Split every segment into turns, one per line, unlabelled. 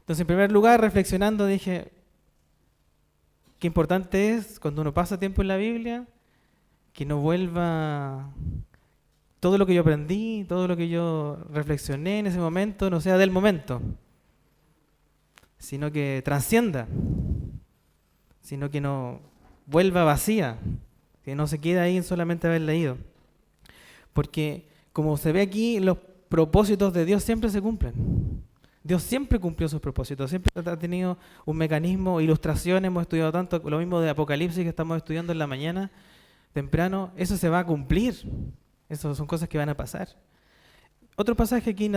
Entonces, en primer lugar, reflexionando, dije, qué importante es cuando uno pasa tiempo en la Biblia, que no vuelva todo lo que yo aprendí, todo lo que yo reflexioné en ese momento, no sea del momento, sino que trascienda, sino que no vuelva vacía, que no se quede ahí en solamente haber leído. Porque como se ve aquí, los propósitos de Dios siempre se cumplen. Dios siempre cumplió sus propósitos, siempre ha tenido un mecanismo, ilustraciones, hemos estudiado tanto, lo mismo de Apocalipsis que estamos estudiando en la mañana, temprano, eso se va a cumplir. Esas son cosas que van a pasar. Otro pasaje aquí en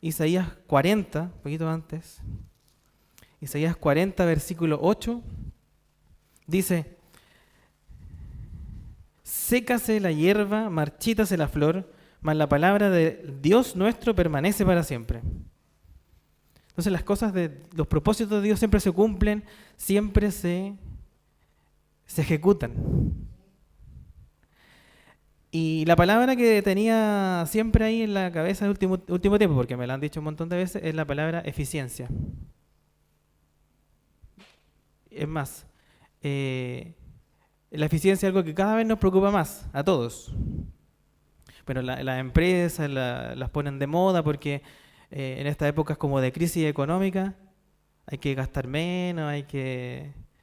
Isaías 40, un poquito antes. Isaías 40, versículo 8, dice: sécase la hierba, marchítase la flor, mas la palabra de Dios nuestro permanece para siempre. Entonces las cosas de los propósitos de Dios siempre se cumplen, siempre se ejecutan. Y la palabra que tenía siempre ahí en la cabeza el último tiempo, porque me la han dicho un montón de veces, es la palabra eficiencia. Es más, la eficiencia es algo que cada vez nos preocupa más, a todos. Bueno, las empresas las ponen de moda porque en estas épocas como de crisis económica hay que gastar menos,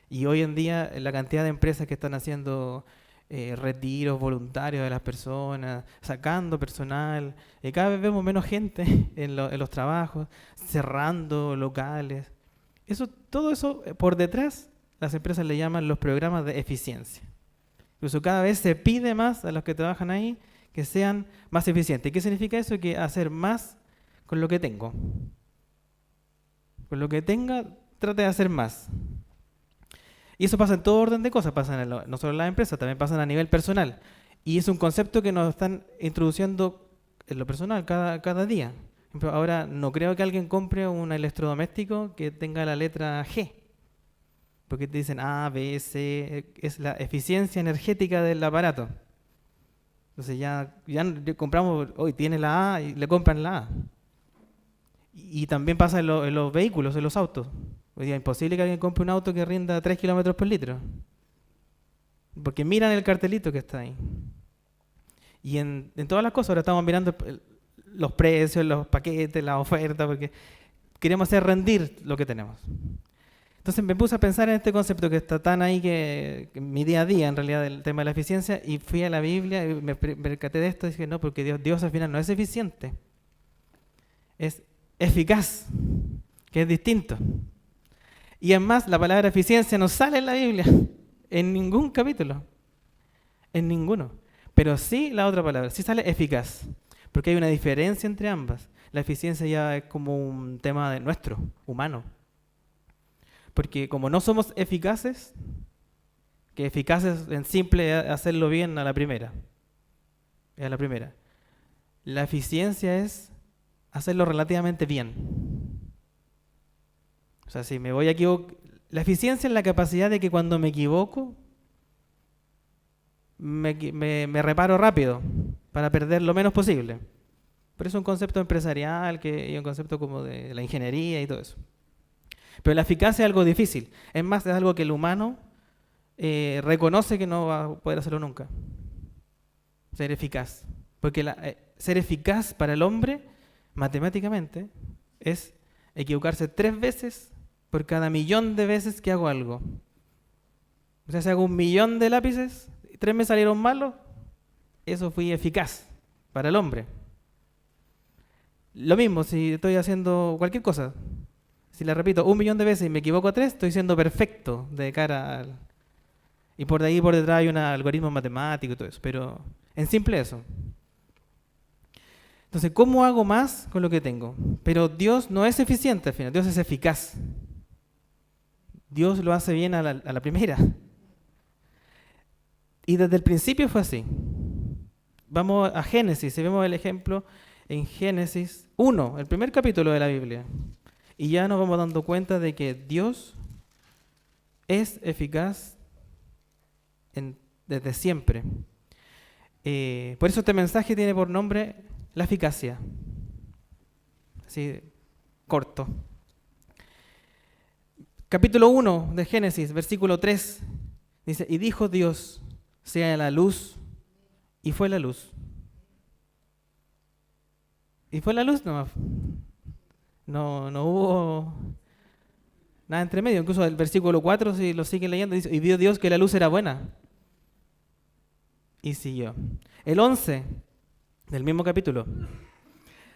y hoy en día la cantidad de empresas que están haciendo retiros voluntarios de las personas, sacando personal, cada vez vemos menos gente en los trabajos, cerrando locales. Todo eso por detrás, las empresas le llaman los programas de eficiencia. Incluso cada vez se pide más a los que trabajan ahí que sean más eficientes. ¿Qué significa eso? Que hacer más con lo que tengo. Con lo que tenga, trate de hacer más. Y eso pasa en todo orden de cosas, no solo en las empresas, también pasa a nivel personal. Y es un concepto que nos están introduciendo en lo personal cada día. Por ejemplo, ahora no creo que alguien compre un electrodoméstico que tenga la letra G. Porque te dicen A, B, C, es la eficiencia energética del aparato. Entonces ya compramos, hoy tiene la A y le compran la A. Y también pasa en los vehículos, en los autos. Hoy día es imposible que alguien compre un auto que rinda 3 kilómetros por litro. Porque miran el cartelito que está ahí. Y en todas las cosas, ahora estamos mirando los precios, los paquetes, la oferta, porque queremos hacer rendir lo que tenemos. Entonces me puse a pensar en este concepto que está tan ahí que mi día a día, en realidad, del tema de la eficiencia, y fui a la Biblia y me percaté de esto y dije, no, porque Dios al final no es eficiente, es eficaz, que es distinto. Y además, la palabra eficiencia no sale en la Biblia, en ningún capítulo, en ninguno. Pero sí la otra palabra, sí sale eficaz, porque hay una diferencia entre ambas. La eficiencia ya es como un tema de nuestro, humano. Porque como no somos eficaces, que eficaces en simple hacerlo bien a la primera. Es a la primera. La eficiencia es hacerlo relativamente bien. O sea, si me voy a equivocar, la eficiencia es la capacidad de que cuando me equivoco, me reparo rápido para perder lo menos posible. Pero es un concepto empresarial y un concepto como de la ingeniería y todo eso. Pero la eficacia es algo difícil. Es más, es algo que el humano reconoce que no va a poder hacerlo nunca. Ser eficaz. Porque ser eficaz para el hombre, matemáticamente, es equivocarse 3 veces por cada 1.000.000 de veces que hago algo. O sea, si hago 1.000.000 de lápices, 3 me salieron malos, eso fui eficaz para el hombre. Lo mismo si estoy haciendo cualquier cosa. Si la repito 1.000.000 de veces y me equivoco a 3, estoy siendo perfecto de cara al... Y por de ahí por detrás hay un algoritmo matemático y todo eso, pero en simple eso. Entonces, ¿cómo hago más con lo que tengo? Pero Dios no es eficiente al final, Dios es eficaz. Dios lo hace bien a la primera. Y desde el principio fue así. Vamos a Génesis, y vemos el ejemplo en Génesis 1, el primer capítulo de la Biblia. Y ya nos vamos dando cuenta de que Dios es eficaz desde siempre. Por eso este mensaje tiene por nombre la eficacia. Así, corto. Capítulo 1 de Génesis, versículo 3, dice, y dijo Dios, sea la luz, y fue la luz. Y fue la luz nomás. No hubo nada entre medio. Incluso el versículo 4, si lo siguen leyendo, dice, y vio Dios que la luz era buena. Y siguió. El 11 del mismo capítulo.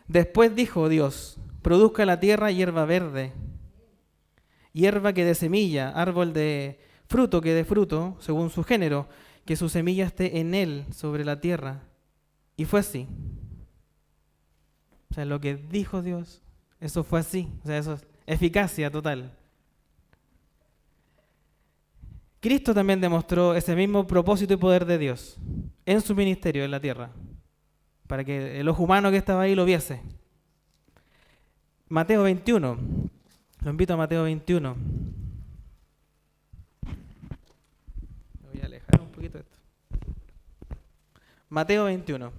Después dijo Dios, produzca la tierra hierba verde, hierba que dé semilla, árbol de fruto que dé fruto, según su género, que su semilla esté en él, sobre la tierra. Y fue así. O sea, lo que dijo Dios, eso fue así. O sea, eso es eficacia total. Cristo también demostró ese mismo propósito y poder de Dios en su ministerio en la tierra, para que el ojo humano que estaba ahí lo viese. Mateo 21. Lo invito a Mateo 21. Me voy a alejar un poquito de esto. Mateo 21.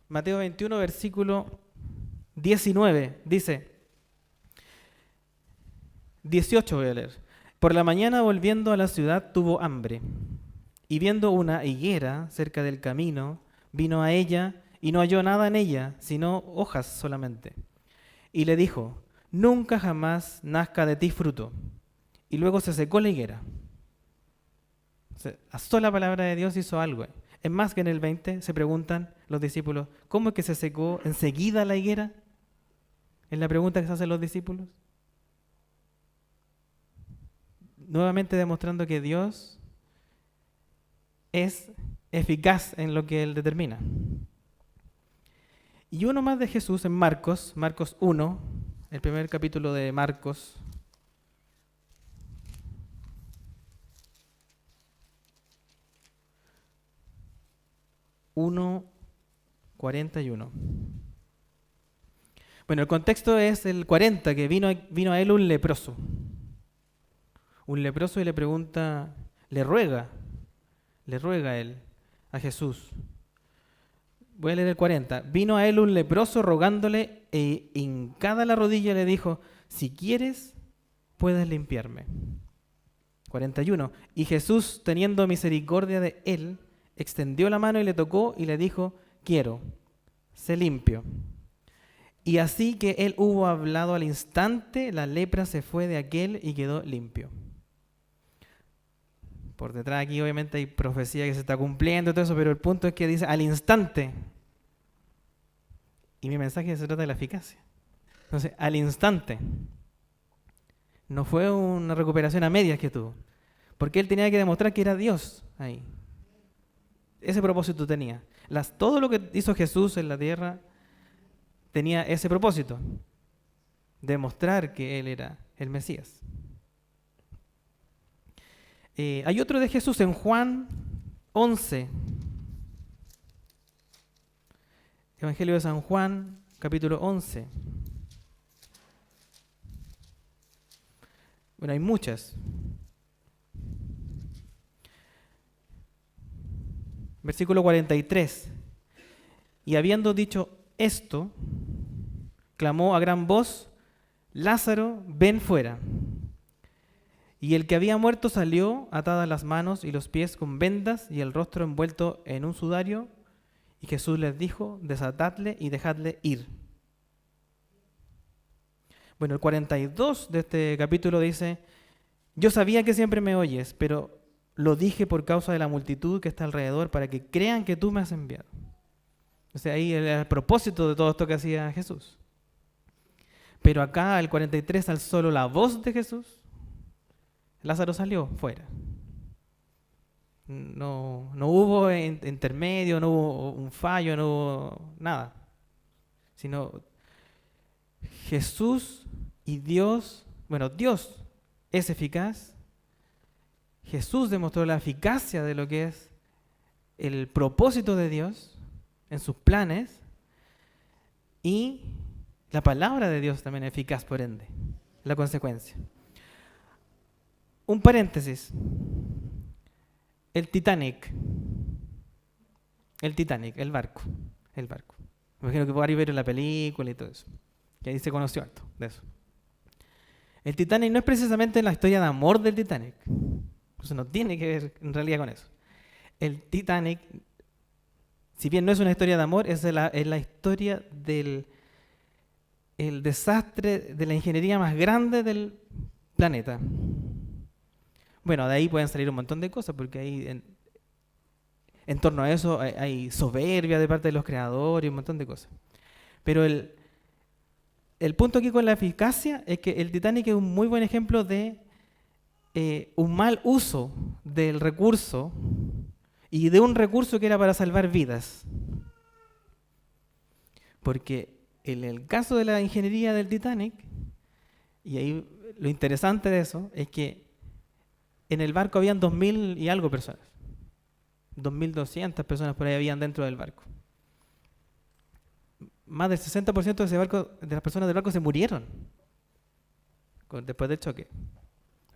Mateo 21, versículo 19. Dice, 18 voy a leer. Por la mañana volviendo a la ciudad tuvo hambre. Y viendo una higuera cerca del camino, vino a ella y no halló nada en ella, sino hojas solamente. Y le dijo, nunca jamás nazca de ti fruto. Y luego se secó la higuera. A sola palabra de Dios hizo algo. Es más que en el 20 se preguntan los discípulos, ¿cómo es que se secó enseguida la higuera? Es la pregunta que se hacen los discípulos. Nuevamente demostrando que Dios es eficaz en lo que Él determina. Y uno más de Jesús en Marcos 1, el primer capítulo de Marcos. Bueno, el contexto es el 40, que vino a él un leproso. Un leproso y le pregunta, le ruega a él, a Jesús. Voy a leer el 40. Vino a él un leproso rogándole e hincada la rodilla le dijo, si quieres, puedes limpiarme. 41. Y Jesús, teniendo misericordia de él, extendió la mano y le tocó y le dijo, quiero, sé limpio. Y así que él hubo hablado al instante, la lepra se fue de aquel y quedó limpio. Por detrás aquí obviamente hay profecía que se está cumpliendo y todo eso, pero el punto es que dice al instante. Y mi mensaje se trata de la eficacia. Entonces, al instante. No fue una recuperación a medias que tuvo. Porque él tenía que demostrar que era Dios ahí. Ese propósito tenía. Todo lo que hizo Jesús en la tierra tenía ese propósito. Demostrar que él era el Mesías. Hay otro de Jesús en Juan 11. Evangelio de San Juan, capítulo 11. Bueno, hay muchas. Versículo 43. Y habiendo dicho esto, clamó a gran voz, Lázaro, ven fuera. Y el que había muerto salió, atadas las manos y los pies con vendas y el rostro envuelto en un sudario. Y Jesús les dijo, desatadle y dejadle ir. Bueno, el 42 de este capítulo dice, yo sabía que siempre me oyes, pero lo dije por causa de la multitud que está alrededor, para que crean que tú me has enviado. O sea, ahí era el propósito de todo esto que hacía Jesús. Pero acá, el 43, al solo la voz de Jesús, Lázaro salió fuera. No hubo intermedio, no hubo un fallo, no hubo nada. Sino Jesús y Dios, Dios es eficaz. Jesús demostró la eficacia de lo que es el propósito de Dios en sus planes, y la palabra de Dios también es eficaz, por ende, la consecuencia. Un paréntesis. El Titanic. El Titanic, el barco. El barco. Me imagino que varios vieron la película y todo eso. Que ahí se conoció harto de eso. El Titanic no es precisamente la historia de amor del Titanic. Eso no tiene que ver en realidad con eso. El Titanic, si bien no es una historia de amor, es la historia del el desastre de la ingeniería más grande del planeta. Bueno, de ahí pueden salir un montón de cosas, porque ahí en torno a eso hay soberbia de parte de los creadores y un montón de cosas. Pero el punto aquí con la eficacia es que el Titanic es un muy buen ejemplo de un mal uso del recurso y de un recurso que era para salvar vidas. Porque en el caso de la ingeniería del Titanic, y ahí lo interesante de eso es que en el barco habían 2000 y algo personas. 2200 personas por ahí habían dentro del barco. Más del 60% de ese barco, de las personas del barco se murieron después del choque.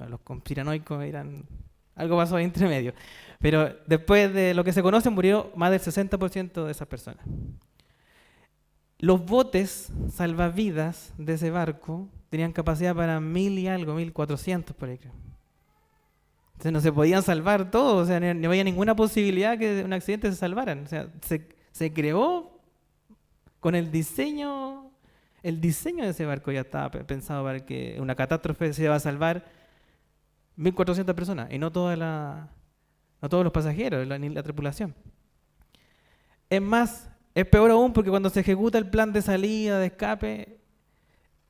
Los conspiranoicos eran... Algo pasó ahí entre medio. Pero después de lo que se conoce, murió más del 60% de esas personas. Los botes salvavidas de ese barco tenían capacidad para 1000 y algo, 1400 por ahí creo. Entonces no se podían salvar todos, o sea, no había ninguna posibilidad que de un accidente se salvaran. O sea, se creó con el diseño de ese barco ya estaba pensado para que una catástrofe se iba a salvar 1400 personas y no todos los pasajeros, ni la tripulación. Es más, es peor aún porque cuando se ejecuta el plan de salida, de escape,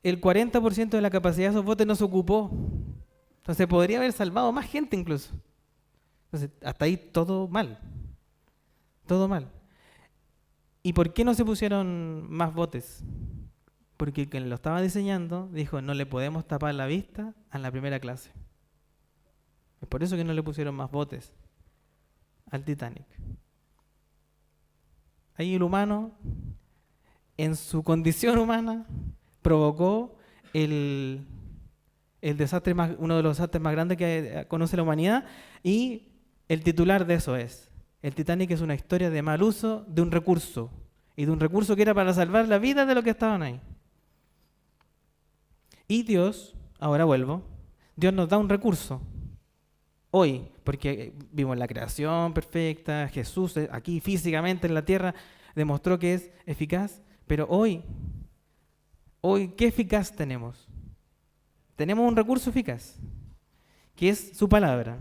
el 40% de la capacidad de esos botes no se ocupó. Entonces podría haber salvado más gente incluso. Entonces, hasta ahí todo mal. Todo mal. ¿Y por qué no se pusieron más botes? Porque quien lo estaba diseñando dijo, no le podemos tapar la vista a la primera clase. Es por eso que no le pusieron más botes al Titanic. Ahí el humano, en su condición humana, provocó el desastre uno de los desastres más grandes que conoce la humanidad, y el titular de eso es: el Titanic es una historia de mal uso de un recurso, y de un recurso que era para salvar la vida de los que estaban ahí. Y Dios, ahora vuelvo, Dios nos da un recurso hoy, porque vimos la creación perfecta, Jesús aquí físicamente en la tierra demostró que es eficaz, pero hoy, ¿qué eficaz tenemos? Tenemos un recurso eficaz, que es su palabra.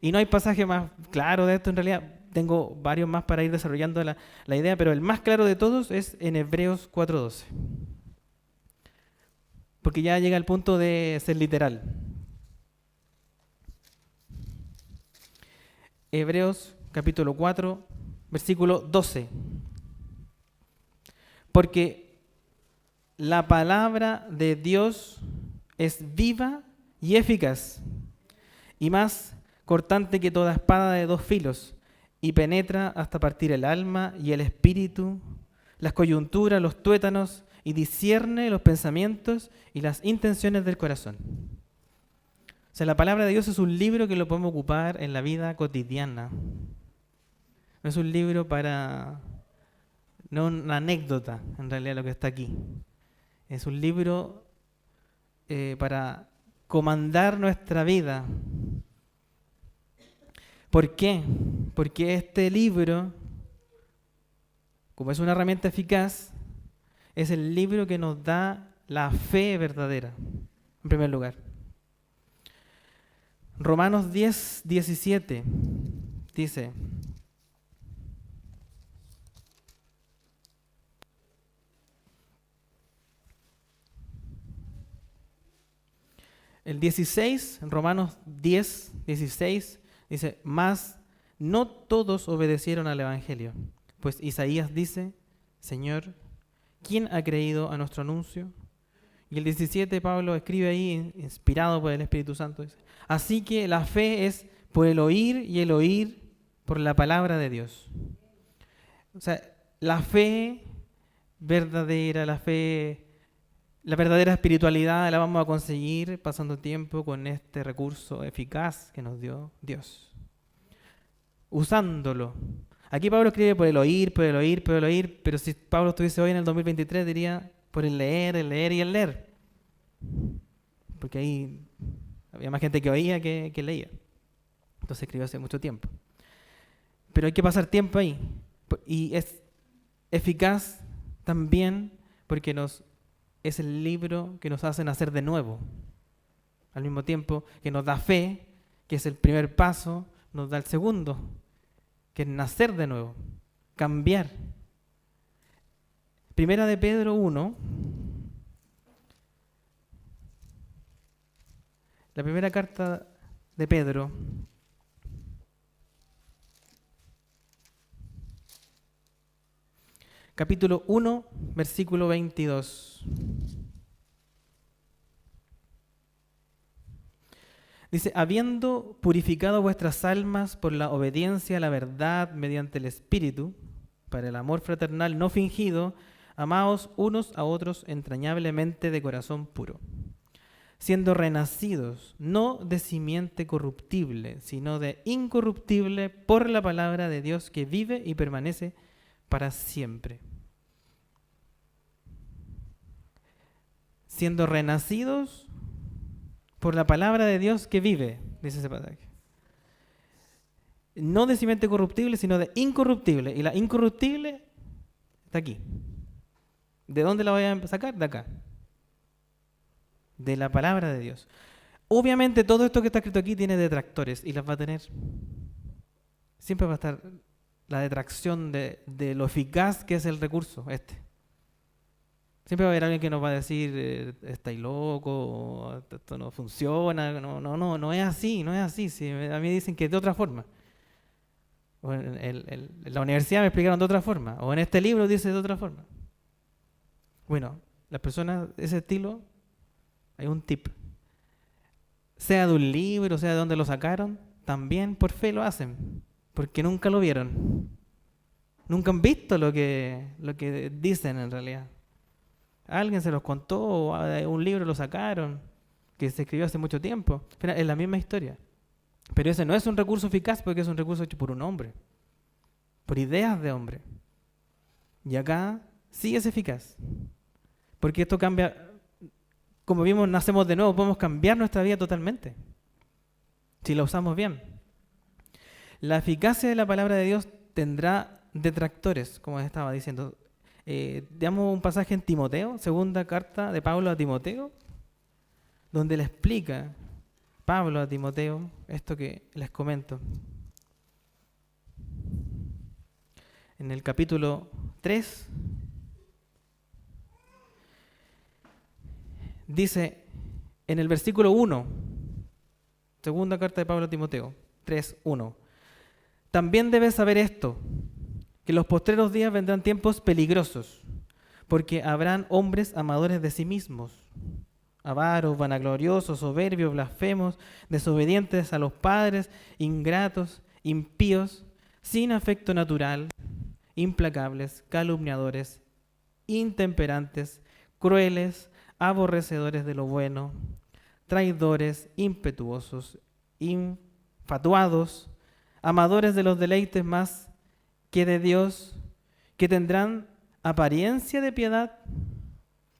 Y no hay pasaje más claro de esto, en realidad tengo varios más para ir desarrollando la idea, pero el más claro de todos es en Hebreos 4:12. Porque ya llega el punto de ser literal. Hebreos capítulo 4, versículo 12. Porque la palabra de Dios es viva y eficaz, y más cortante que toda espada de dos filos, y penetra hasta partir el alma y el espíritu, las coyunturas, los tuétanos, y discierne los pensamientos y las intenciones del corazón. O sea, la palabra de Dios es un libro que lo podemos ocupar en la vida cotidiana. No es un libro no una anécdota, en realidad, lo que está aquí. Es un libro para comandar nuestra vida. ¿Por qué? Porque este libro, como es una herramienta eficaz, es el libro que nos da la fe verdadera, en primer lugar. Romanos 10:17 dice: el 16, en Romanos 10:16 dice: mas no todos obedecieron al Evangelio, pues Isaías dice: Señor, ¿quién ha creído a nuestro anuncio? Y el 17 Pablo escribe ahí, inspirado por el Espíritu Santo, dice: así que la fe es por el oír, y el oír por la palabra de Dios. O sea, la fe verdadera, la verdadera espiritualidad la vamos a conseguir pasando tiempo con este recurso eficaz que nos dio Dios. Usándolo, Aquí Pablo escribe por el oír, por el oír, por el oír, pero si Pablo estuviese hoy en el 2023 diría por el leer y el leer. Porque ahí había más gente que oía que leía. Entonces escribió hace mucho tiempo. Pero hay que pasar tiempo ahí. Y es eficaz también porque es el libro que nos hace nacer de nuevo. Al mismo tiempo que nos da fe, que es el primer paso, nos da el segundo, que es nacer de nuevo, cambiar. Primera de Pedro 1, la primera carta de Pedro, capítulo 1, versículo 22. Dice, habiendo purificado vuestras almas por la obediencia a la verdad mediante el Espíritu, para el amor fraternal no fingido, amaos unos a otros entrañablemente de corazón puro, siendo renacidos, no de simiente corruptible, sino de incorruptible por la palabra de Dios que vive y permanece para siempre. Siendo renacidos por la palabra de Dios que vive, dice ese pasaje. No de simiente corruptible, sino de incorruptible. Y la incorruptible está aquí. ¿De dónde la voy a sacar? De acá. De la palabra de Dios. Obviamente todo esto que está escrito aquí tiene detractores y las va a tener. Siempre va a estar la detracción de lo eficaz que es el recurso este. Siempre va a haber alguien que nos va a decir, estáis loco, o esto no funciona, no es así, no es así. Sí, a mí dicen que es de otra forma. O en la universidad me explicaron de otra forma, o en este libro dice de otra forma. Bueno, las personas de ese estilo, hay un tip. Sea de un libro, sea de donde lo sacaron, también por fe lo hacen, porque nunca lo vieron. Nunca han visto lo que dicen en realidad. Alguien se los contó, o un libro lo sacaron, que se escribió hace mucho tiempo. Pero es la misma historia. Pero ese no es un recurso eficaz porque es un recurso hecho por un hombre, por ideas de hombre. Y acá sí es eficaz. Porque esto cambia, como vimos, nacemos de nuevo, podemos cambiar nuestra vida totalmente. Si la usamos bien. La eficacia de la palabra de Dios tendrá detractores, como estaba diciendo. Damos un pasaje en Timoteo, segunda carta de Pablo a Timoteo, donde le explica Pablo a Timoteo esto que les comento. En el capítulo 3 dice, en el versículo 1, segunda carta de Pablo a Timoteo, 3:1, también debes saber esto, que en los postreros días vendrán tiempos peligrosos, porque habrán hombres amadores de sí mismos, avaros, vanagloriosos, soberbios, blasfemos, desobedientes a los padres, ingratos, impíos, sin afecto natural, implacables, calumniadores, intemperantes, crueles, aborrecedores de lo bueno, traidores, impetuosos, infatuados, amadores de los deleites más que de Dios, que tendrán apariencia de piedad,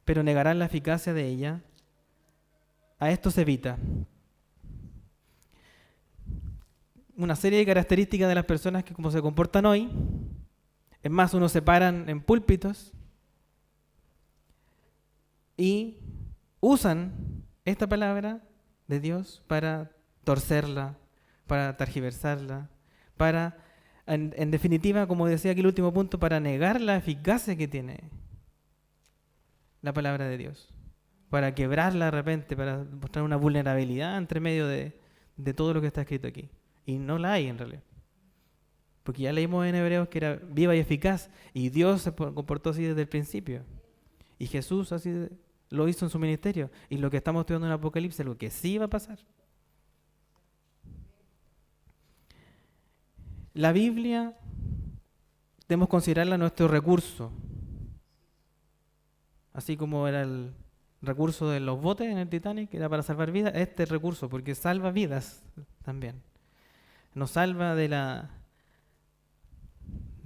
pero negarán la eficacia de ella. A esto se evita. Una serie de características de las personas que como se comportan hoy, es más, unos se paran en púlpitos y usan esta palabra de Dios para torcerla, para tergiversarla, para, en definitiva, como decía aquí el último punto, para negar la eficacia que tiene la palabra de Dios, para quebrarla de repente, para mostrar una vulnerabilidad entre medio de todo lo que está escrito aquí. Y no la hay en realidad. Porque ya leímos en Hebreos que era viva y eficaz, y Dios se comportó así desde el principio. Y Jesús así lo hizo en su ministerio. Y lo que estamos estudiando en Apocalipsis es lo que sí va a pasar. La Biblia debemos considerarla nuestro recurso. Así como era el recurso de los botes en el Titanic, que era para salvar vidas, este recurso, porque salva vidas también. Nos salva de la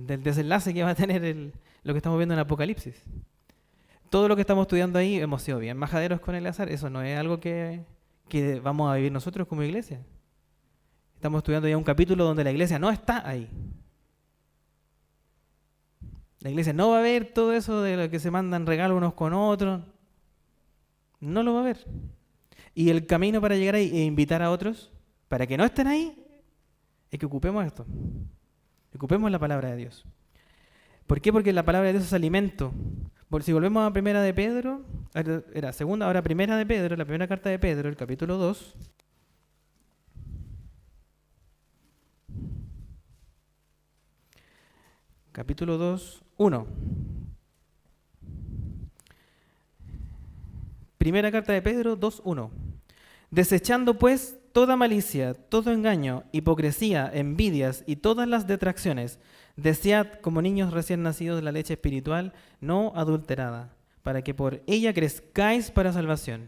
del desenlace que va a tener lo que estamos viendo en Apocalipsis. Todo lo que estamos estudiando ahí, hemos sido bien majaderos con Eleazar, eso no es algo que vamos a vivir nosotros como iglesia. Estamos estudiando ya un capítulo donde la iglesia no está ahí. La iglesia no va a ver todo eso de lo que se mandan regalos unos con otros. No lo va a ver. Y el camino para llegar ahí e invitar a otros, para que no estén ahí, es que ocupemos esto. Ocupemos la palabra de Dios. ¿Por qué? Porque la palabra de Dios es alimento. Si volvemos a primera de Pedro, era segunda, ahora primera de Pedro, la primera carta de Pedro, el capítulo 2. Capítulo 2, 1. Primera carta de Pedro 2, 1. Desechando pues toda malicia, todo engaño, hipocresía, envidias y todas las detracciones, desead como niños recién nacidos la leche espiritual no adulterada, para que por ella crezcáis para salvación.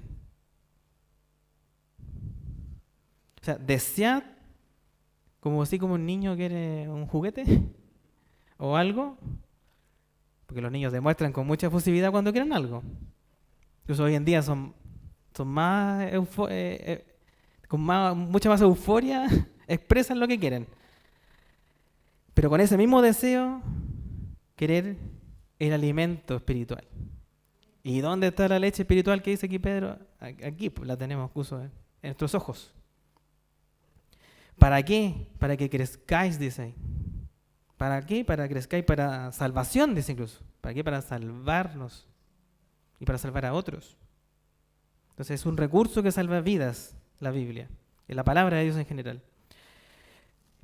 O sea, desead como así como un niño quiere un juguete o algo, porque los niños demuestran con mucha efusividad cuando quieren algo. Incluso hoy en día son más con mucha más euforia, expresan lo que quieren. Pero con ese mismo deseo, querer el alimento espiritual. ¿Y dónde está la leche espiritual que dice aquí Pedro? Aquí pues, la tenemos puso en nuestros ojos. ¿Para qué? Para que crezcáis, dice ahí. ¿Para qué? Para que crezcáis para salvación, dice incluso. ¿Para qué? Para salvarnos y para salvar a otros. Entonces es un recurso que salva vidas, la Biblia, y la palabra de Dios en general.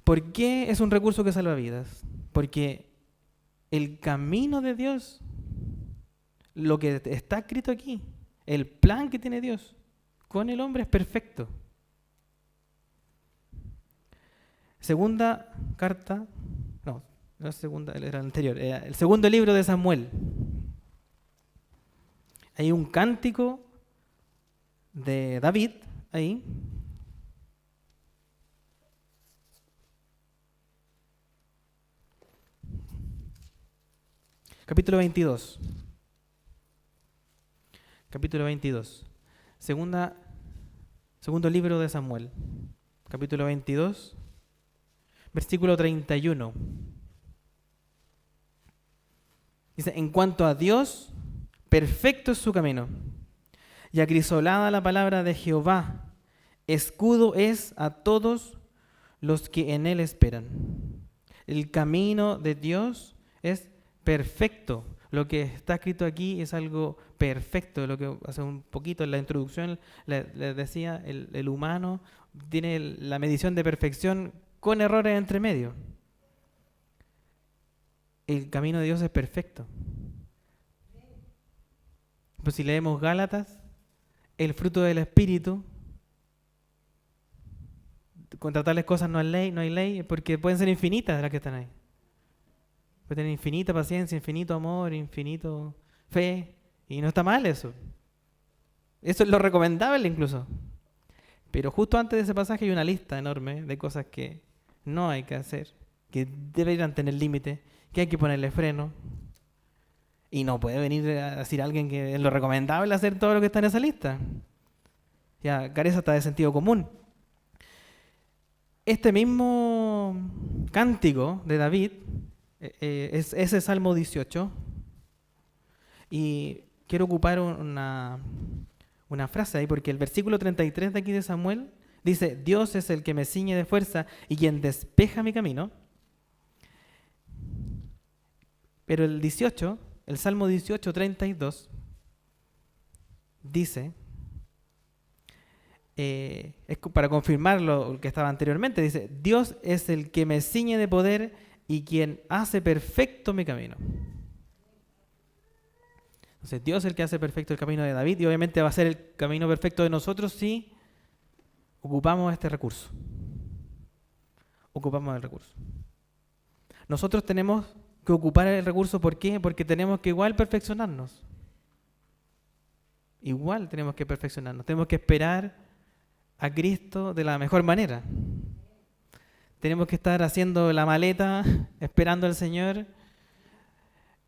¿Por qué es un recurso que salva vidas? Porque el camino de Dios, lo que está escrito aquí, el plan que tiene Dios con el hombre es perfecto. Segunda carta, no la segunda, era la anterior, era el segundo libro de Samuel. Hay un cántico de David ahí. Capítulo 22. Capítulo 22. Segundo libro de Samuel. Capítulo 22. Versículo 31. Dice, en cuanto a Dios, perfecto es su camino, y acrisolada la palabra de Jehová, escudo es a todos los que en él esperan. El camino de Dios es perfecto. Lo que está escrito aquí es algo perfecto. Lo que hace un poquito en la introducción les decía, el humano tiene la medición de perfección con errores entre medio. El camino de Dios es perfecto. Pues si leemos Gálatas, el fruto del Espíritu, contra tales cosas no hay ley, porque pueden ser infinitas las que están ahí. Puede tener infinita paciencia, infinito amor, infinito fe, y no está mal eso. Eso es lo recomendable incluso. Pero justo antes de ese pasaje hay una lista enorme de cosas que no hay que hacer, que deberían tener límite, que hay que ponerle freno. Y no puede venir a decir alguien que es lo recomendable hacer todo lo que está en esa lista. Ya carece hasta de sentido común. Este mismo cántico de David es ese Salmo 18. Y quiero ocupar una frase ahí, porque el versículo 33 de aquí de Samuel dice, Dios es el que me ciñe de fuerza y quien despeja mi camino. Pero el 18, el Salmo 18, 32, dice, es para confirmar lo que estaba anteriormente, dice, Dios es el que me ciñe de poder y quien hace perfecto mi camino. Entonces Dios es el que hace perfecto el camino de David y obviamente va a ser el camino perfecto de nosotros si ocupamos este recurso. Ocupamos el recurso. Nosotros tenemos que ocupar el recurso, ¿por qué? Porque tenemos que igual perfeccionarnos. Igual tenemos que perfeccionarnos. Tenemos que esperar a Cristo de la mejor manera. Tenemos que estar haciendo la maleta, esperando al Señor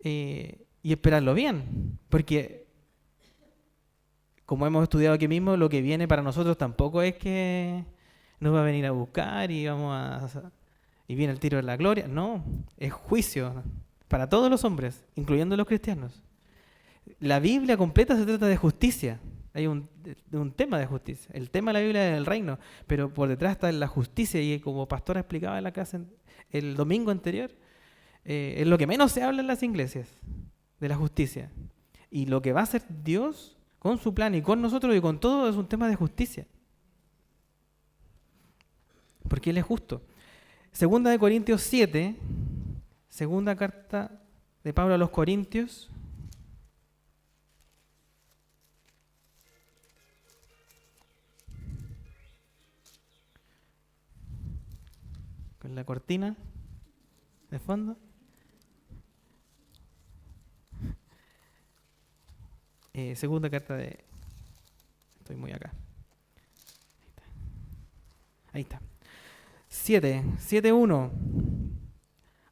y esperarlo bien. Porque, como hemos estudiado aquí mismo, lo que viene para nosotros tampoco es que nos va a venir a buscar y viene el tiro de la gloria. No, es juicio para todos los hombres, incluyendo los cristianos. La Biblia completa se trata de justicia. Hay un tema de justicia. El tema de la Biblia es el reino, pero por detrás está la justicia, y como pastora explicaba en la casa el domingo anterior, es lo que menos se habla en las iglesias, de la justicia. Y lo que va a hacer Dios con su plan y con nosotros y con todo es un tema de justicia. Porque Él es justo. Segunda de Corintios 7, segunda carta de Pablo a los Corintios. Con la cortina de fondo. Segunda carta de... Estoy muy acá. Ahí está. 7:1.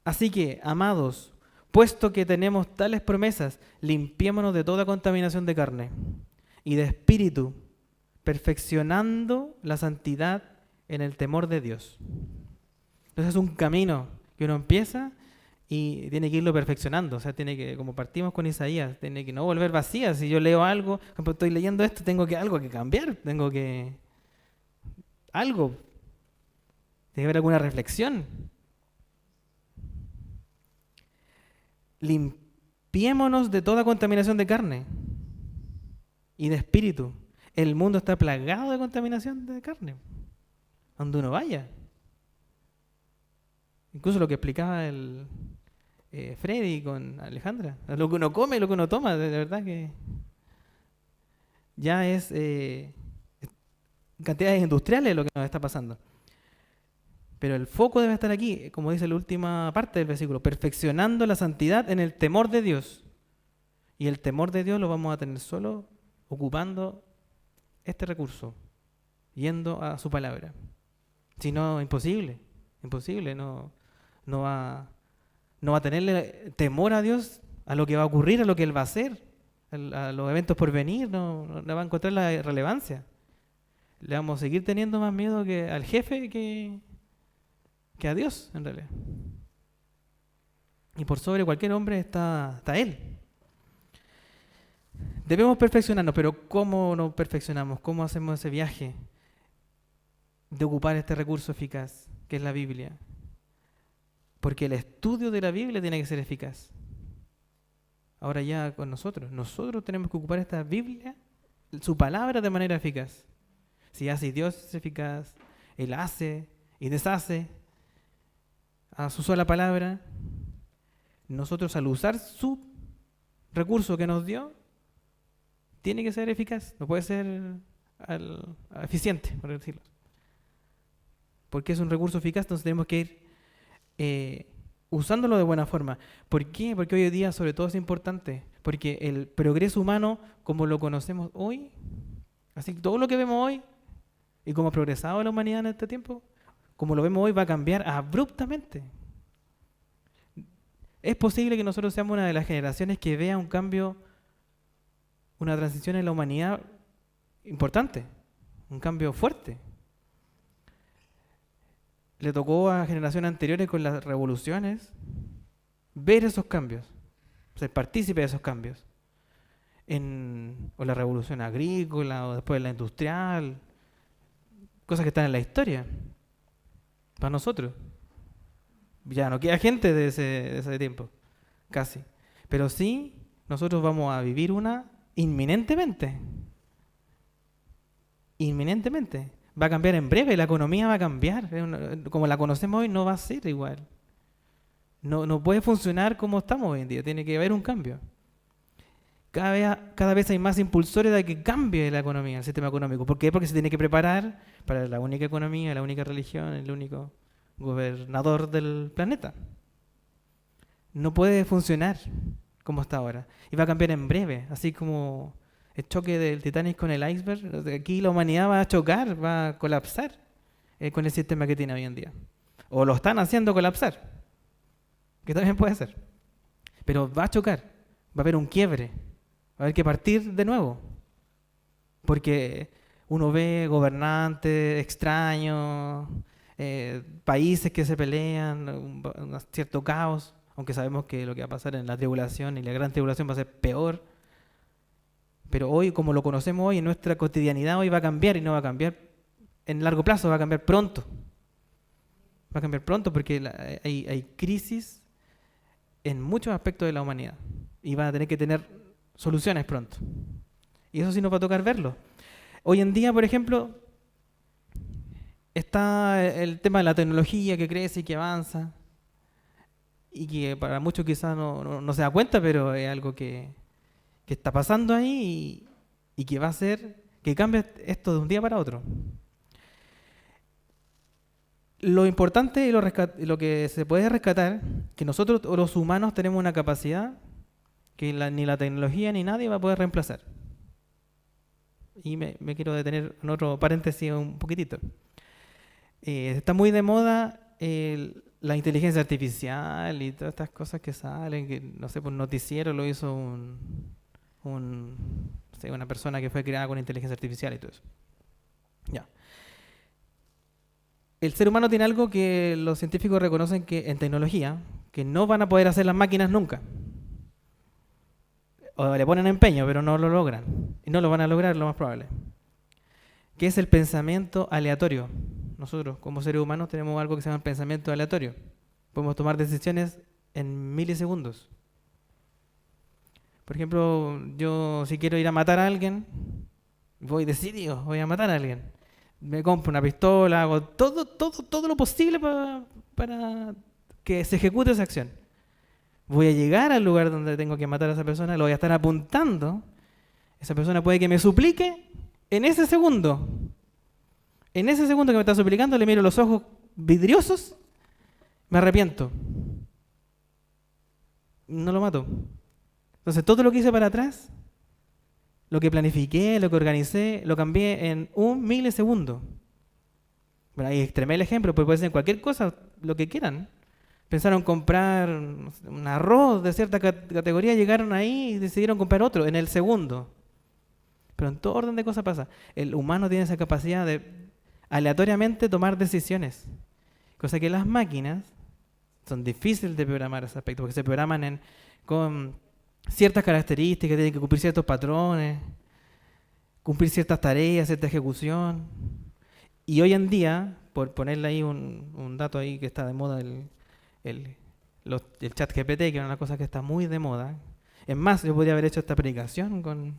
Así que, amados, puesto que tenemos tales promesas, limpiémonos de toda contaminación de carne y de espíritu, perfeccionando la santidad en el temor de Dios. Entonces es un camino que uno empieza y tiene que irlo perfeccionando. O sea, tiene que, como partimos con Isaías, tiene que no volver vacía. Si yo leo algo, por ejemplo, estoy leyendo esto, tengo que algo que cambiar, tengo que... algo. Tiene que haber alguna reflexión. Limpiémonos de toda contaminación de carne y de espíritu. El mundo está plagado de contaminación de carne, donde uno vaya. Incluso lo que explicaba el Freddy con Alejandra, lo que uno come y lo que uno toma, de verdad que ya es cantidades industriales lo que nos está pasando. Pero el foco debe estar aquí, como dice la última parte del versículo, perfeccionando la santidad en el temor de Dios. Y el temor de Dios lo vamos a tener solo ocupando este recurso, yendo a su palabra. Si no, imposible, no va a tenerle temor a Dios, a lo que va a ocurrir, a lo que Él va a hacer, a los eventos por venir, no va a encontrar la relevancia. Le vamos a seguir teniendo más miedo al jefe que a Dios, en realidad. Y por sobre cualquier hombre está Él. Debemos perfeccionarnos, pero ¿cómo nos perfeccionamos? ¿Cómo hacemos ese viaje de ocupar este recurso eficaz, que es la Biblia? Porque el estudio de la Biblia tiene que ser eficaz. Ahora ya con nosotros tenemos que ocupar esta Biblia, su palabra, de manera eficaz. Si Dios es eficaz, Él hace y deshace a su sola palabra, nosotros al usar su recurso que nos dio, tiene que ser eficaz, no puede ser eficiente, por decirlo. Porque es un recurso eficaz, entonces tenemos que ir usándolo de buena forma. ¿Por qué? Porque hoy en día sobre todo es importante, porque el progreso humano, como lo conocemos hoy, así que todo lo que vemos hoy, y como ha progresado la humanidad en este tiempo, como lo vemos hoy, va a cambiar abruptamente. Es posible que nosotros seamos una de las generaciones que vea un cambio, una transición en la humanidad importante, un cambio fuerte. Le tocó a generaciones anteriores con las revoluciones ver esos cambios, ser partícipe de esos cambios. O la revolución agrícola, o después la industrial, cosas que están en la historia. Para nosotros. Ya no queda gente de ese tiempo, casi. Pero sí, nosotros vamos a vivir una inminentemente. Inminentemente. Va a cambiar en breve, la economía va a cambiar. Como la conocemos hoy, no va a ser igual. No puede funcionar como estamos hoy en día, tiene que haber un cambio. Cada vez hay más impulsores de que cambie la economía, el sistema económico. ¿Por qué? Porque se tiene que preparar para la única economía, la única religión, el único gobernador del planeta. No puede funcionar como está ahora. Y va a cambiar en breve, así como el choque del Titanic con el iceberg. Aquí la humanidad va a chocar, va a colapsar con el sistema que tiene hoy en día. o lo están haciendo colapsar, que también puede ser. Pero va a chocar, va a haber un quiebre, va a haber que partir de nuevo, porque uno ve gobernantes extraños, países que se pelean, un cierto caos, aunque sabemos que lo que va a pasar en la tribulación y la gran tribulación va a ser peor. Pero hoy, como lo conocemos hoy, en nuestra cotidianidad hoy va a cambiar y no va a cambiar en largo plazo, va a cambiar pronto. Va a cambiar pronto porque hay crisis en muchos aspectos de la humanidad y van a tener que tener soluciones pronto. Y eso sí nos va a tocar verlo. Hoy en día, por ejemplo, está el tema de la tecnología que crece y que avanza y que para muchos quizás no se da cuenta, pero es algo que está pasando ahí y que va a hacer que cambie esto de un día para otro. Lo importante y lo que se puede rescatar, que nosotros los humanos tenemos una capacidad que ni la tecnología ni nadie va a poder reemplazar. Y me quiero detener en otro paréntesis un poquitito. Está muy de moda la inteligencia artificial y todas estas cosas que salen, que no sé, por noticiero lo hizo no sé, una persona que fue creada con inteligencia artificial y todo eso. Ya. El ser humano tiene algo que los científicos reconocen que en tecnología, que no van a poder hacer las máquinas nunca. O le ponen empeño, pero no lo logran. Y no lo van a lograr, lo más probable. Que es el pensamiento aleatorio. Nosotros, como seres humanos, tenemos algo que se llama pensamiento aleatorio. Podemos tomar decisiones en milisegundos. Por ejemplo, yo si quiero ir a matar a alguien, voy decidido, voy a matar a alguien. Me compro una pistola, hago todo lo posible para que se ejecute esa acción. Voy a llegar al lugar donde tengo que matar a esa persona, lo voy a estar apuntando. Esa persona puede que me suplique en ese segundo. En ese segundo que me está suplicando, le miro los ojos vidriosos, me arrepiento. No lo mato. Entonces, todo lo que hice para atrás, lo que planifiqué, lo que organicé, lo cambié en un milisegundo. Bueno, ahí extremé el ejemplo, pero puede ser cualquier cosa, lo que quieran. Pensaron comprar un arroz de cierta categoría, llegaron ahí y decidieron comprar otro en el segundo. Pero en todo orden de cosas pasa. El humano tiene esa capacidad de aleatoriamente tomar decisiones. Cosa que las máquinas son difíciles de programar ese aspecto, porque se programan con ciertas características, tienen que cumplir ciertos patrones, cumplir ciertas tareas, cierta ejecución. Y hoy en día, por ponerle ahí un dato ahí que está de moda, el chat GPT, que es una cosa que está muy de moda. Es más, yo podría haber hecho esta predicación con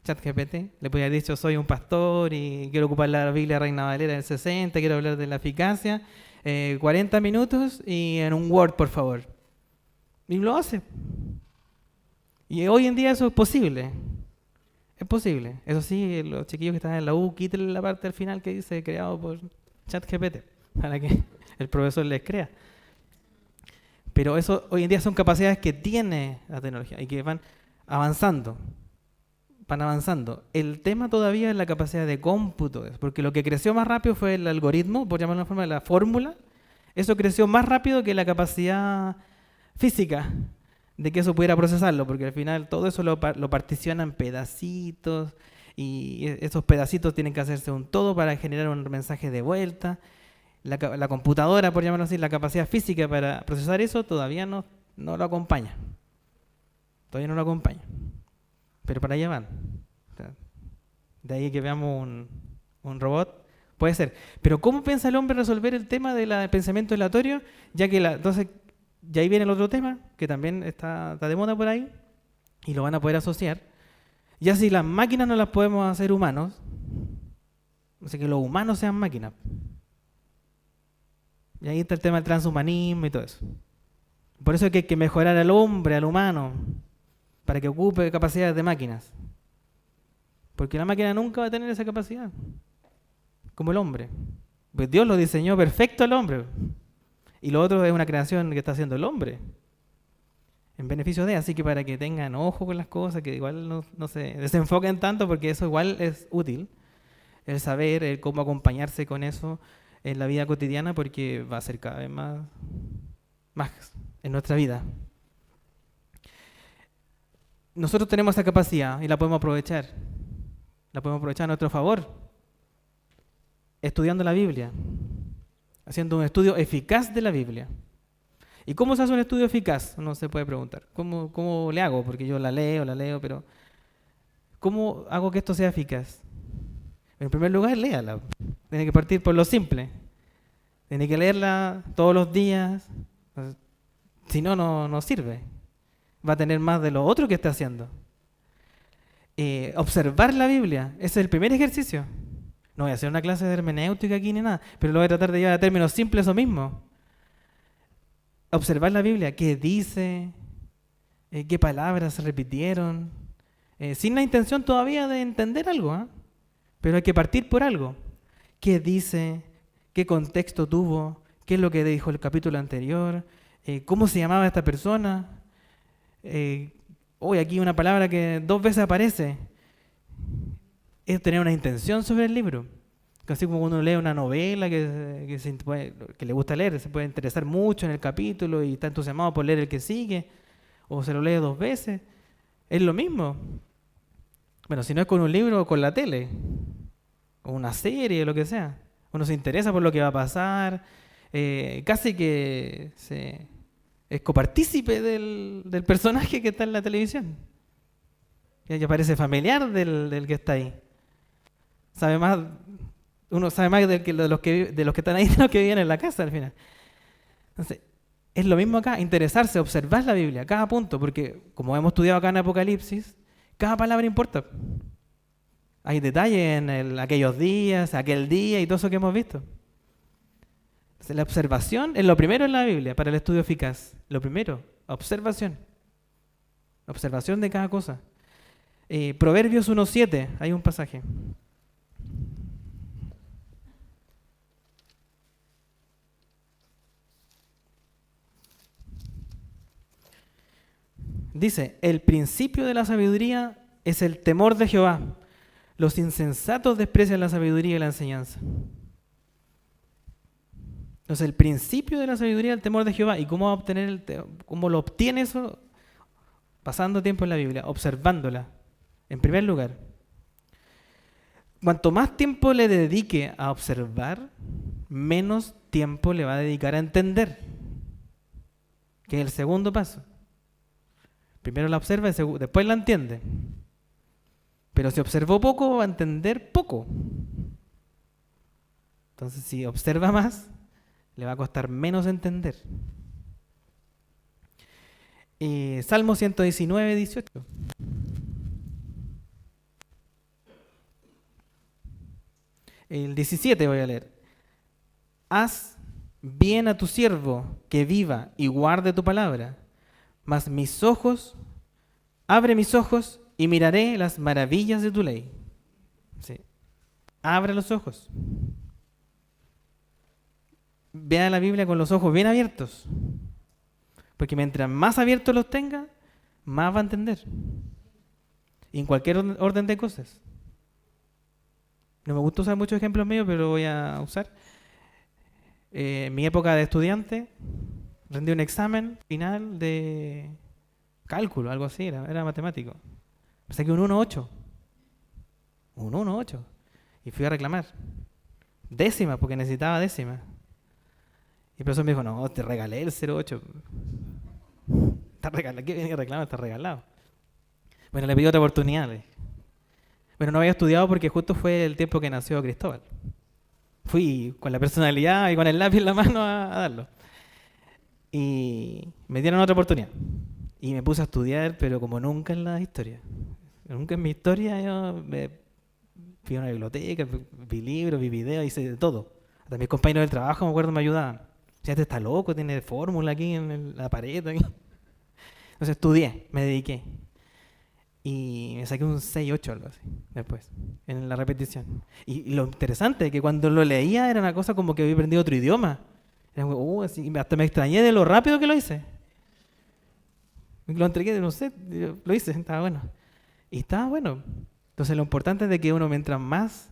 chat GPT. Le podría haber dicho, soy un pastor y quiero ocupar la Biblia Reina Valera del 60, quiero hablar de la eficacia. 40 minutos y en un Word, por favor. Y lo hace. Y hoy en día eso es posible. Es posible. Eso sí, los chiquillos que están en la U, quítenle la parte al final que dice creado por ChatGPT para que el profesor les crea. Pero eso hoy en día son capacidades que tiene la tecnología y que van avanzando. Van avanzando. El tema todavía es la capacidad de cómputo, porque lo que creció más rápido fue el algoritmo, por llamarlo de una forma, la fórmula. Eso creció más rápido que la capacidad física de que eso pudiera procesarlo, porque al final todo eso lo particiona en pedacitos y esos pedacitos tienen que hacerse un todo para generar un mensaje de vuelta. La computadora, por llamarlo así, la capacidad física para procesar eso todavía no lo acompaña. Todavía no lo acompaña. Pero para allá van. O sea, de ahí que veamos un robot, puede ser. Pero ¿cómo piensa el hombre resolver el tema del pensamiento aleatorio? Ya que entonces, ya ahí viene el otro tema, que también está de moda por ahí, y lo van a poder asociar. Ya si las máquinas no las podemos hacer humanos, o sea que los humanos sean máquinas. Y ahí está el tema del transhumanismo y todo eso. Por eso es que hay que mejorar al hombre, al humano, para que ocupe capacidades de máquinas. Porque la máquina nunca va a tener esa capacidad, como el hombre. Pues Dios lo diseñó perfecto al hombre. Y lo otro es una creación que está haciendo el hombre, en beneficio de, así que para que tengan ojo con las cosas, que igual no se desenfoquen tanto, porque eso igual es útil, el saber, el cómo acompañarse con eso, en la vida cotidiana porque va a ser cada vez más en nuestra vida. Nosotros tenemos esa capacidad y la podemos aprovechar. La podemos aprovechar a nuestro favor, estudiando la Biblia, haciendo un estudio eficaz de la Biblia. ¿Y cómo se hace un estudio eficaz? Uno se puede preguntar. ¿Cómo le hago? Porque yo la leo, pero ¿cómo hago que esto sea eficaz? En primer lugar, léala. Tiene que partir por lo simple. Tiene que leerla todos los días. Si no, no sirve. Va a tener más de lo otro que está haciendo. Observar la Biblia. Ese es el primer ejercicio. No voy a hacer una clase de hermenéutica aquí ni nada, pero lo voy a tratar de llevar a términos simples eso mismo. Observar la Biblia. ¿Qué dice? ¿Qué palabras se repitieron? Sin la intención todavía de entender algo, ¿eh? Pero hay que partir por algo. ¿Qué dice? ¿Qué contexto tuvo? ¿Qué es lo que dijo el capítulo anterior? ¿Cómo se llamaba esta persona? Hoy aquí una palabra que 2 veces aparece. Es tener una intención sobre el libro. Así como cuando uno lee una novela que le gusta leer, se puede interesar mucho en el capítulo y está entusiasmado por leer el que sigue, o se lo lee 2 veces. Es lo mismo. Bueno, si no es con un libro o con la tele, o una serie, o lo que sea. Uno se interesa por lo que va a pasar, casi que es copartícipe del personaje que está en la televisión. Ya parece familiar del que está ahí. Sabe más, uno sabe más de los que están ahí de los que viven en la casa al final. Entonces, es lo mismo acá, interesarse, observar la Biblia, cada punto, porque como hemos estudiado acá en Apocalipsis, cada palabra importa. Hay detalles en aquellos días, aquel día y todo eso que hemos visto. Entonces, la observación es lo primero en la Biblia para el estudio eficaz. Lo primero, observación. Observación de cada cosa. Proverbios 1:7, hay un pasaje. Dice, el principio de la sabiduría es el temor de Jehová. Los insensatos desprecian la sabiduría y la enseñanza. Entonces, el principio de la sabiduría es el temor de Jehová. ¿Y cómo cómo lo obtiene eso? Pasando tiempo en la Biblia, observándola, en primer lugar. Cuanto más tiempo le dedique a observar, menos tiempo le va a dedicar a entender, que es el segundo paso. Primero la observa y después la entiende. Pero si observó poco, va a entender poco. Entonces, si observa más, le va a costar menos entender. Salmo 119, 18. El 17 voy a leer. Haz bien a tu siervo, que viva y guarde tu palabra. Mas abre mis ojos y miraré las maravillas de tu ley. Sí. Abre los ojos. Vea la Biblia con los ojos bien abiertos. Porque mientras más abiertos los tenga, más va a entender. Y en cualquier orden de cosas. No me gusta usar muchos ejemplos míos, pero voy a usar. En mi época de estudiante, rendí un examen final de cálculo, algo así, era matemático. Me saqué un 1.8. Un 1.8. Y fui a reclamar. Décima, porque necesitaba décima. Y el profesor me dijo, no, te regalé el 0.8. Está regalado. ¿Qué viene a reclamar? Está regalado. Bueno, le pedí otra oportunidad. Bueno, no había estudiado porque justo fue el tiempo que nació Cristóbal. Fui con la personalidad y con el lápiz en la mano a darlo. Y me dieron otra oportunidad. Y me puse a estudiar, pero como nunca en la historia. Nunca en mi historia yo me fui a una biblioteca, vi libros, vi videos, hice de todo. Hasta mis compañeros del trabajo, me acuerdo, me ayudaban. Ya este está loco, tiene fórmula aquí en la pared. Aquí. Entonces estudié, me dediqué. Y me saqué un 6.8 algo así, después, en la repetición. Y lo interesante es que cuando lo leía era una cosa como que había aprendido otro idioma. Era como, así, hasta me extrañé de lo rápido que lo hice. Lo entregué, no sé, lo hice, estaba bueno. Y estaba bueno. Entonces lo importante es de que uno mientras más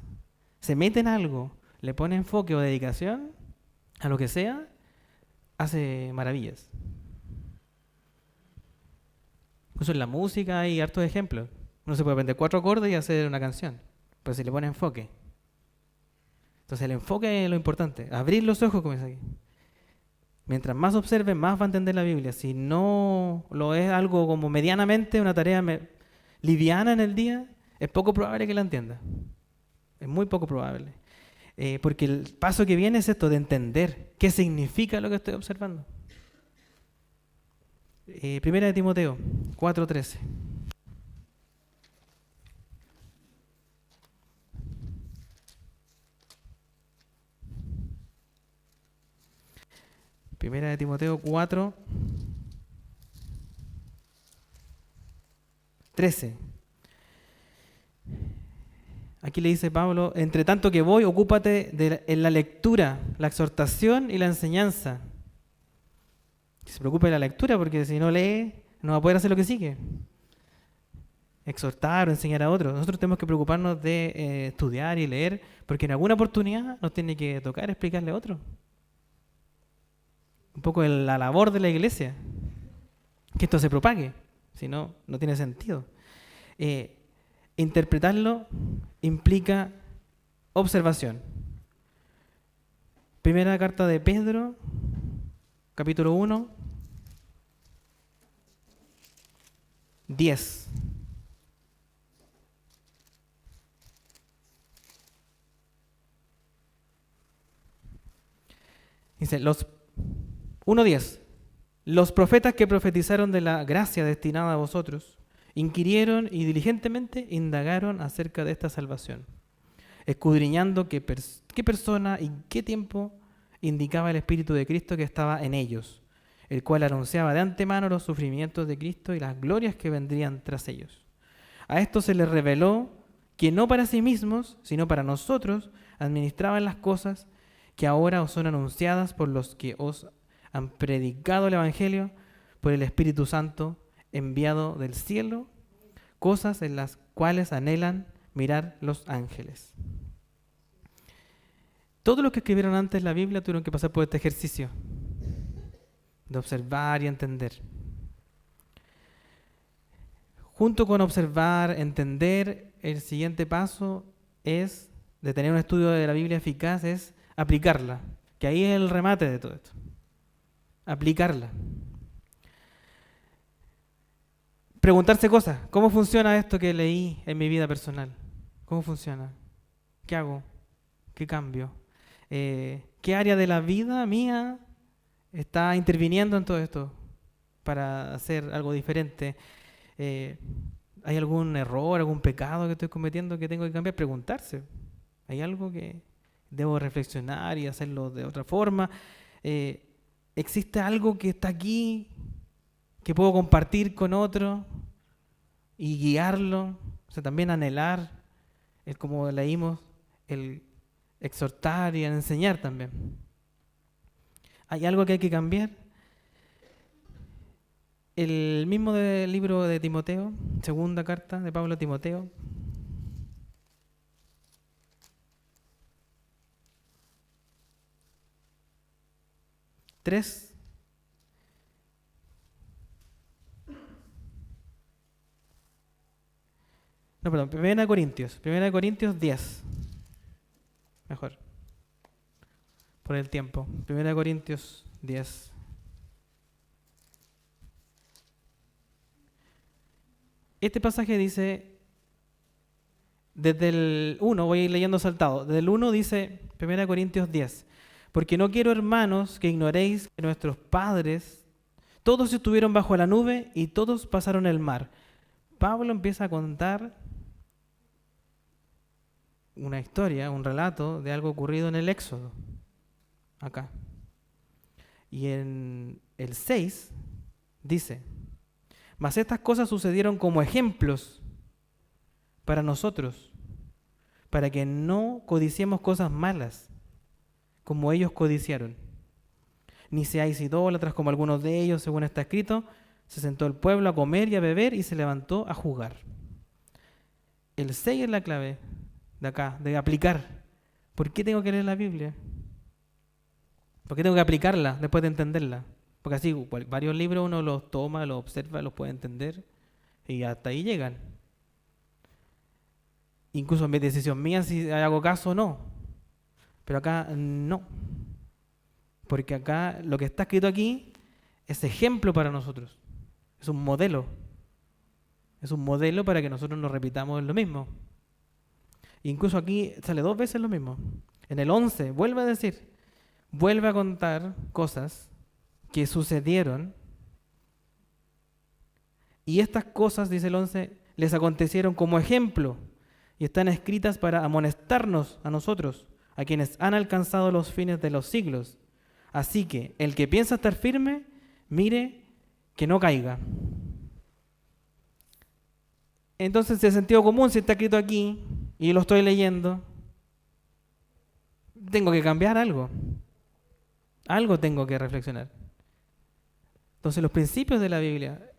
se mete en algo le pone enfoque o dedicación a lo que sea, hace maravillas. Incluso en la música hay hartos ejemplos. Uno se puede aprender 4 acordes y hacer una canción, pero si le pone enfoque. Entonces el enfoque es lo importante. Abrir los ojos, como dice aquí. Mientras más observe, más va a entender la Biblia. Si no lo es algo como medianamente, una tarea liviana en el día, es poco probable que la entienda. Es muy poco probable. Porque el paso que viene es esto de entender qué significa lo que estoy observando. Primera de Timoteo 4:13. Primera de Timoteo 4:13. Aquí le dice Pablo, entre tanto que voy, ocúpate en la lectura, la exhortación y la enseñanza. Que se preocupe de la lectura, porque si no lee, no va a poder hacer lo que sigue. Exhortar o enseñar a otros. Nosotros tenemos que preocuparnos de estudiar y leer, porque en alguna oportunidad nos tiene que tocar explicarle a otro. Un poco la labor de la iglesia, que esto se propague, si no, no tiene sentido. Interpretarlo implica observación. Primera carta de Pedro, capítulo 1, 10. Dice, 1:10. Los profetas que profetizaron de la gracia destinada a vosotros, inquirieron y diligentemente indagaron acerca de esta salvación, escudriñando qué persona y qué tiempo indicaba el Espíritu de Cristo que estaba en ellos, el cual anunciaba de antemano los sufrimientos de Cristo y las glorias que vendrían tras ellos. A esto se les reveló que no para sí mismos, sino para nosotros, administraban las cosas que ahora os son anunciadas por los que os han predicado el Evangelio por el Espíritu Santo enviado del cielo, cosas en las cuales anhelan mirar los ángeles. Todos los que escribieron antes la Biblia tuvieron que pasar por este ejercicio de observar y entender. Junto con observar, entender, el siguiente paso es de tener un estudio de la Biblia eficaz, es aplicarla, que ahí es el remate de todo esto. Aplicarla. Preguntarse cosas. ¿Cómo funciona esto que leí en mi vida personal? ¿Cómo funciona? ¿Qué hago? ¿Qué cambio? ¿Qué área de la vida mía está interviniendo en todo esto para hacer algo diferente? ¿Hay algún error, algún pecado que estoy cometiendo que tengo que cambiar? Preguntarse. ¿Hay algo que debo reflexionar y hacerlo de otra forma? ¿Existe algo que está aquí que puedo compartir con otro y guiarlo? O sea, también anhelar, como leímos, el exhortar y enseñar también. ¿Hay algo que hay que cambiar? El mismo libro de Timoteo, segunda carta de Pablo a Timoteo, Primera de Corintios 10. Mejor. Por el tiempo. Primera de Corintios 10. Este pasaje dice, desde el 1, voy a ir leyendo saltado, desde el 1 dice, Primera de Corintios 10, porque no quiero, hermanos, que ignoréis que nuestros padres, todos estuvieron bajo la nube y todos pasaron el mar. Pablo empieza a contar una historia, un relato de algo ocurrido en el Éxodo, acá. Y en el 6 dice, mas estas cosas sucedieron como ejemplos para nosotros, para que no codiciemos cosas malas, como ellos codiciaron. Ni seáis idólatras como algunos de ellos, según está escrito, se sentó el pueblo a comer y a beber y se levantó a jugar. El 6 es la clave de acá, de aplicar. ¿Por qué tengo que leer la Biblia? ¿Por qué tengo que aplicarla después de entenderla? Porque así varios libros uno los toma, los observa, los puede entender y hasta ahí llegan. Incluso en mi decisión mía si hago caso o no. Pero acá no. Porque acá lo que está escrito aquí es ejemplo para nosotros. Es un modelo. Es un modelo para que nosotros nos repitamos lo mismo. Incluso aquí sale 2 veces lo mismo. En el 11 vuelve a decir, vuelve a contar cosas que sucedieron. Y estas cosas, dice el 11, les acontecieron como ejemplo y están escritas para amonestarnos a nosotros, a quienes han alcanzado los fines de los siglos. Así que el que piensa estar firme, mire que no caiga. Entonces, de sentido común, si está escrito aquí y lo estoy leyendo, tengo que cambiar algo. Algo tengo que reflexionar. Entonces, los principios de la Biblia,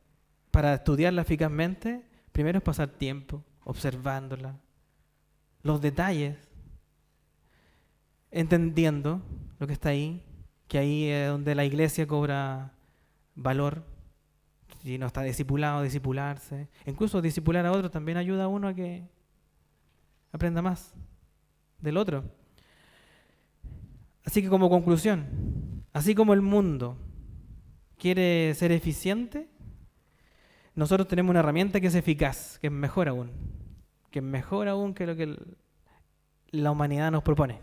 para estudiarla eficazmente, primero es pasar tiempo observándola, los detalles, entendiendo lo que está ahí, que ahí es donde la iglesia cobra valor. Si no está discipulado, discipularse. Incluso discipular a otro también ayuda a uno a que aprenda más del otro. Así que como conclusión, así como el mundo quiere ser eficiente, nosotros tenemos una herramienta que es eficaz, que es mejor aún que lo que la humanidad nos propone.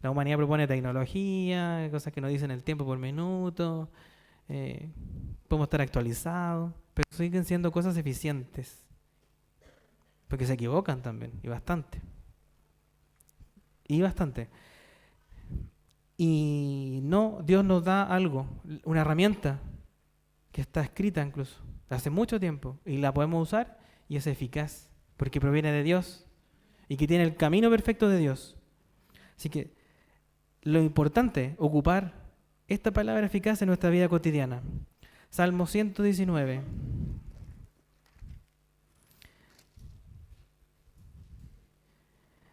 La humanidad propone tecnología, cosas que nos dicen el tiempo por minuto, podemos estar actualizados, pero siguen siendo cosas eficientes, porque se equivocan también, y bastante. Y no, Dios nos da algo, una herramienta que está escrita incluso, hace mucho tiempo, y la podemos usar y es eficaz, porque proviene de Dios y que tiene el camino perfecto de Dios. Así que lo importante es ocupar esta palabra eficaz en nuestra vida cotidiana. Salmo 119.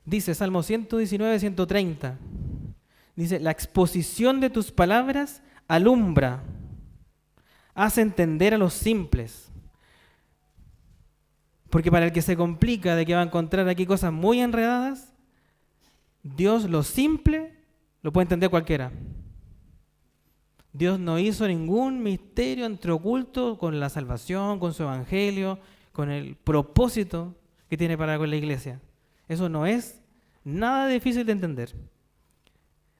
Dice Salmo 119, 130. Dice, la exposición de tus palabras alumbra, hace entender a los simples. Porque para el que se complica de que va a encontrar aquí cosas muy enredadas, Dios lo simple lo puede entender cualquiera. Dios no hizo ningún misterio entre oculto con la salvación, con su evangelio, con el propósito que tiene para con la iglesia. Eso no es nada difícil de entender.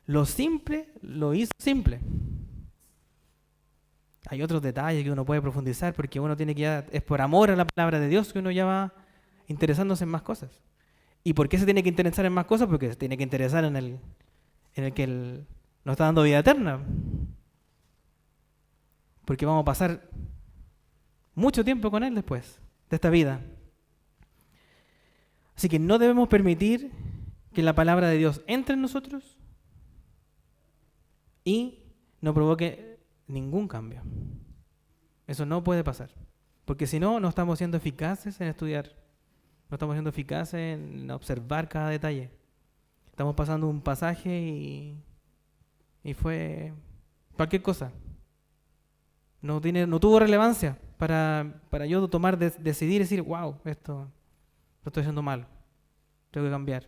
Lo simple lo hizo simple. Hay otros detalles que uno puede profundizar porque uno tiene que es por amor a la palabra de Dios que uno ya va interesándose en más cosas. ¿Y por qué se tiene que interesar en más cosas? Porque se tiene que interesar en el que nos está dando vida eterna. Porque vamos a pasar mucho tiempo con Él después de esta vida. Así que no debemos permitir que la palabra de Dios entre en nosotros y no provoque ningún cambio. Eso no puede pasar. Porque si no, no estamos siendo eficaces en estudiar. No estamos siendo eficaces en observar cada detalle. Estamos pasando un pasaje y fue cualquier cosa. No tuvo relevancia para yo decidir y decir, wow, esto lo estoy haciendo mal, tengo que cambiar.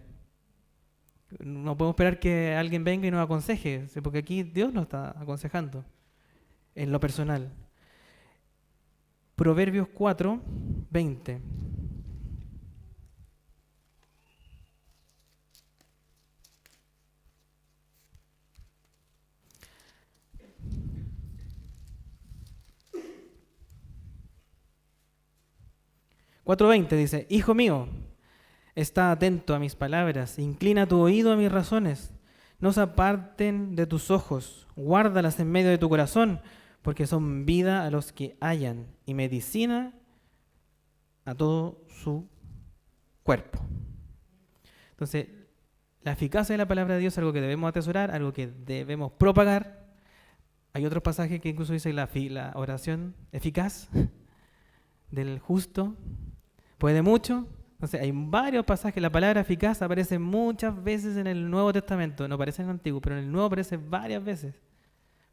No podemos esperar que alguien venga y nos aconseje, porque aquí Dios nos está aconsejando en lo personal. Proverbios 4, 20. Dice, hijo mío, está atento a mis palabras, inclina tu oído a mis razones, no se aparten de tus ojos, guárdalas en medio de tu corazón, porque son vida a los que hallan y medicina a todo su cuerpo. Entonces, la eficacia de la palabra de Dios es algo que debemos atesorar, algo que debemos propagar. Hay otros pasajes que incluso dice la oración eficaz del justo puede mucho, Entonces, hay varios pasajes. La palabra eficaz aparece muchas veces en el Nuevo Testamento. No aparece en el Antiguo, pero en el Nuevo aparece varias veces.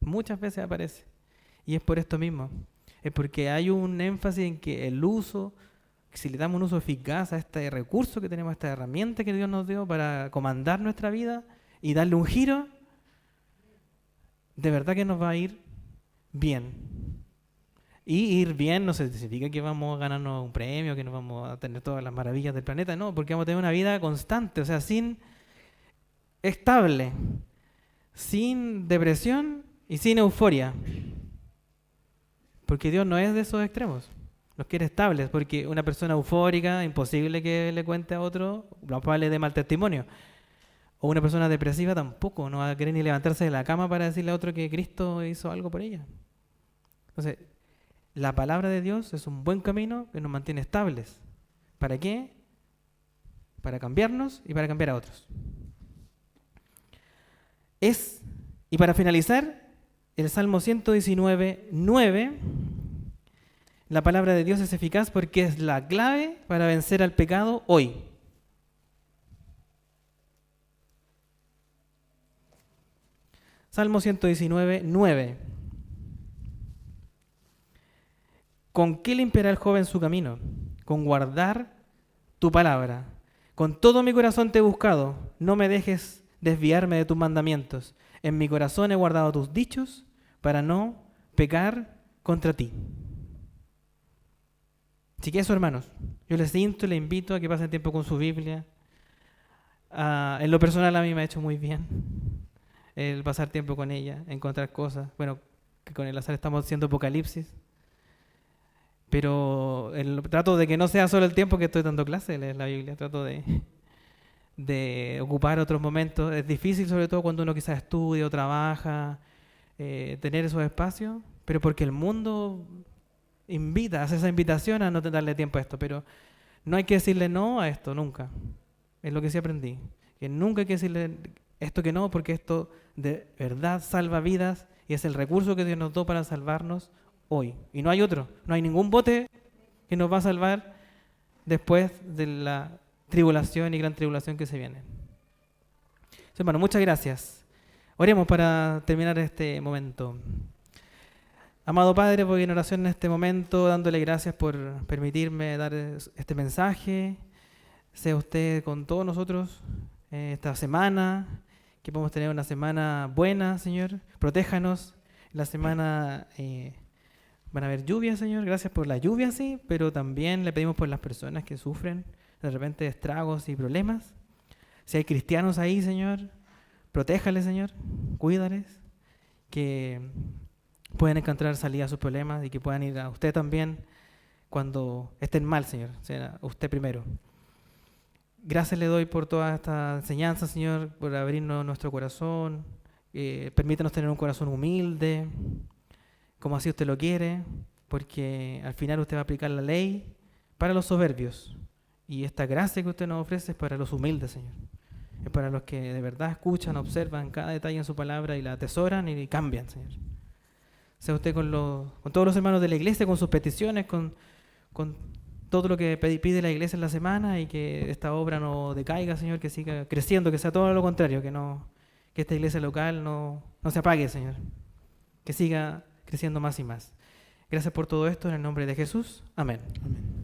Muchas veces aparece. Y es por esto mismo. Es porque hay un énfasis en que el uso, si le damos un uso eficaz a este recurso que tenemos, a esta herramienta que Dios nos dio para comandar nuestra vida y darle un giro, de verdad que nos va a ir bien. Y ir bien no significa que vamos a ganarnos un premio, que nos vamos a tener todas las maravillas del planeta, no, porque vamos a tener una vida constante, o sea, estable, sin depresión y sin euforia. Porque Dios no es de esos extremos, los quiere estables, porque una persona eufórica, imposible que le cuente a otro, lo cual le dé mal testimonio. O una persona depresiva tampoco, no va a querer ni levantarse de la cama para decirle a otro que Cristo hizo algo por ella. Entonces, la palabra de Dios es un buen camino que nos mantiene estables. ¿Para qué? Para cambiarnos y para cambiar a otros. Y para finalizar, el Salmo 119, 9, la palabra de Dios es eficaz porque es la clave para vencer al pecado hoy. Salmo 119, 9. ¿Con qué limpiará el joven su camino? Con guardar tu palabra. Con todo mi corazón te he buscado, no me dejes desviarme de tus mandamientos. En mi corazón he guardado tus dichos para no pecar contra ti. Así que eso, hermanos, yo les invito a que pasen tiempo con su Biblia. En lo personal a mí me ha hecho muy bien el pasar tiempo con ella, encontrar cosas. Bueno, que con el azar estamos haciendo Apocalipsis. Pero trato de que no sea solo el tiempo que estoy dando clase de leer la Biblia, trato de ocupar otros momentos. Es difícil, sobre todo cuando uno quizás estudia o trabaja, tener esos espacios, pero porque el mundo hace esa invitación a no darle tiempo a esto, pero no hay que decirle no a esto, nunca. Es lo que sí aprendí, que nunca hay que decirle esto que no, porque esto de verdad salva vidas y es el recurso que Dios nos dio para salvarnos hoy. Y no hay otro, no hay ningún bote que nos va a salvar después de la tribulación y gran tribulación que se viene. Entonces, hermano, muchas gracias. Oremos para terminar este momento. Amado Padre, voy en oración en este momento, dándole gracias por permitirme dar este mensaje. Sea usted con todos nosotros esta semana, que podamos tener una semana buena, Señor. Protéjanos. La semana van a haber lluvias, Señor. Gracias por la lluvia, sí, pero también le pedimos por las personas que sufren de repente estragos y problemas. Si hay cristianos ahí, Señor, protéjales, Señor. Cuídales. Que puedan encontrar salida a sus problemas y que puedan ir a usted también cuando estén mal, Señor. O sea, usted primero. Gracias le doy por toda esta enseñanza, Señor, por abrirnos nuestro corazón. Permítanos tener un corazón humilde, como así usted lo quiere, porque al final usted va a aplicar la ley para los soberbios. Y esta gracia que usted nos ofrece es para los humildes, Señor. Es para los que de verdad escuchan, observan cada detalle en su palabra y la atesoran y cambian, Señor. Sea usted con todos los hermanos de la iglesia, con sus peticiones, con todo lo que pide la iglesia en la semana y que esta obra no decaiga, Señor, que siga creciendo, que sea todo lo contrario, que esta iglesia local no se apague, Señor. Que siga creciendo más y más. Gracias por todo esto en el nombre de Jesús. Amén. Amén.